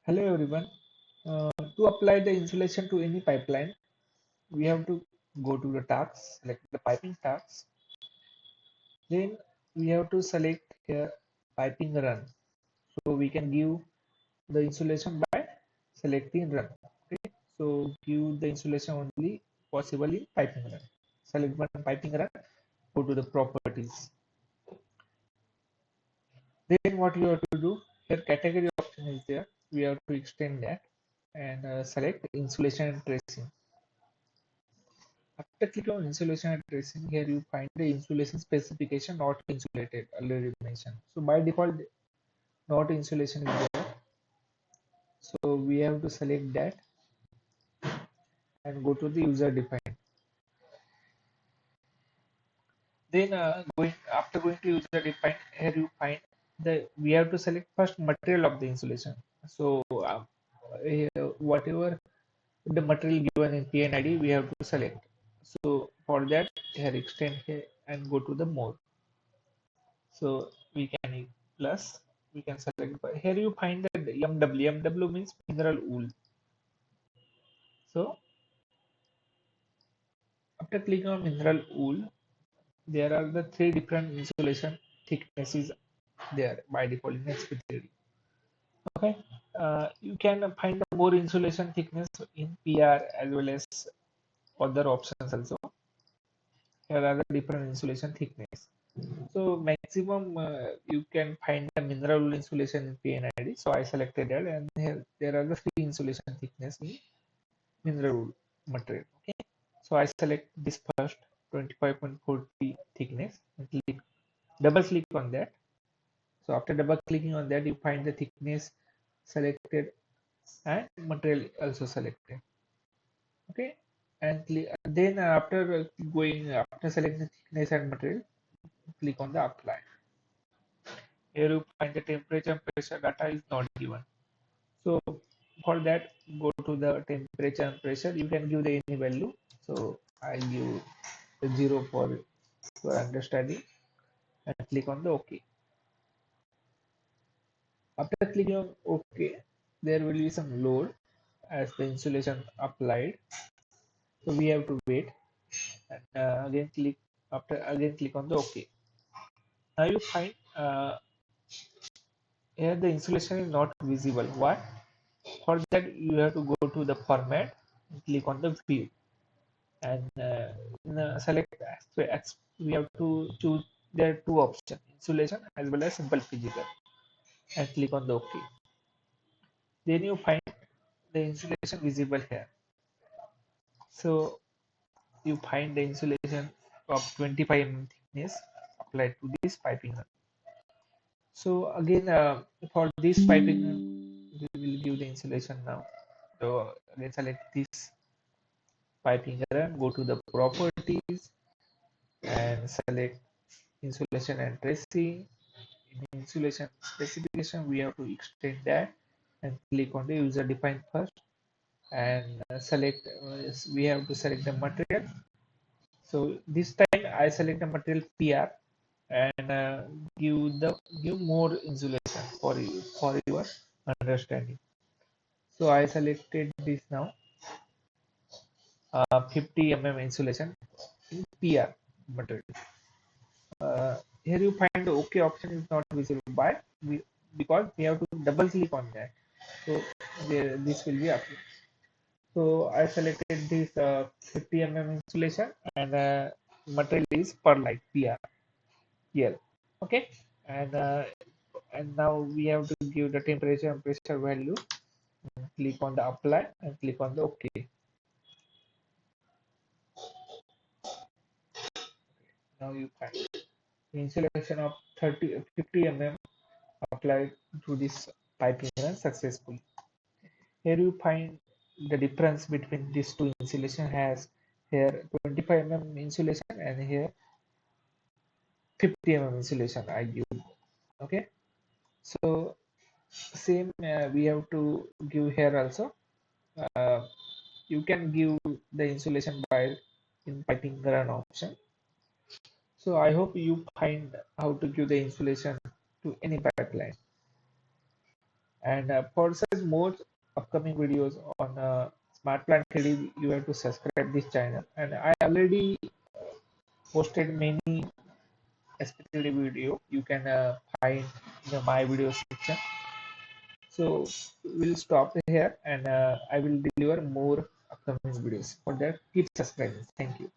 Hello everyone. To apply the insulation to any pipeline, we have to go to the tasks, select the piping tasks. Then we have to select here piping run. So we can give the insulation by selecting run. Okay. So give the insulation only possible in piping run. Select one piping run, go to the properties. Then what you have to do here, category option is there. We have to extend that and select insulation and tracing. After clicking on insulation and tracing, here you find the insulation specification not insulated, already mentioned. So by default, not insulation is there. So we have to select that and go to the user defined. Then going to user defined, here you find we have to select first material of the insulation. So whatever the material given in PNID, we have to select. So for that, here extend here and go to the more. So we can plus, we can select, here you find that MW means mineral wool. So after clicking on mineral wool, there are the three different insulation thicknesses there by default in SP3D. Okay, you can find more insulation thickness in PR as well as other options also. Here are the different insulation thickness. So maximum you can find the mineral wool insulation in PNID. So I selected that, and here there are the three insulation thickness in mineral wool material. Okay. So I select this first 25.40 thickness and double click on that. So after double clicking on that, you find the thickness selected and material also selected. Okay. And then after selecting the thickness and material, click on the apply. Here you find the temperature and pressure data is not given. So for that, go to the temperature and pressure. You can give the any value. So I give the 0 for your understanding and click on the OK. After clicking on OK, there will be some load as the insulation applied. So we have to wait and again click on the OK. Now you find here the insulation is not visible. Why? For that, you have to go to the format, click on the view, and select we have to choose. There are two options: insulation as well as simple physical, and click on the OK. Then you find the insulation visible here. So you find the insulation of 25 mm thickness applied to this piping. So again, for this piping, we will give the insulation now. So again, select this piping run, go to the properties and select insulation and tracing. In insulation specification, we have to extend that and click on the user defined first and select. We have to select the material. So this time I select the material PR and give more insulation for your understanding. So I selected this now 50 mm insulation in PR material. Here you find the OK option is not visible because we have to double click on that. So this will be applied. So I selected this 50 mm insulation and material is perlite PR here. Okay, and now we have to give the temperature and pressure value. Click on the apply and click on the OK. Now you find the insulation of 50 mm applied to this piping run successfully. Here you find the difference between these two insulation has here 25 mm insulation and here 50 mm insulation I give. Okay, so same we have to give here also. Uh, you can give the insulation by in piping run option. So I hope you find how to give the insulation to any pipeline. And for such more upcoming videos on smart plant 3D, you have to subscribe this channel. And I already posted many SP3D video. You can find in the my video section. So we'll stop here, and I will deliver more upcoming videos. For that, keep subscribing. Thank you.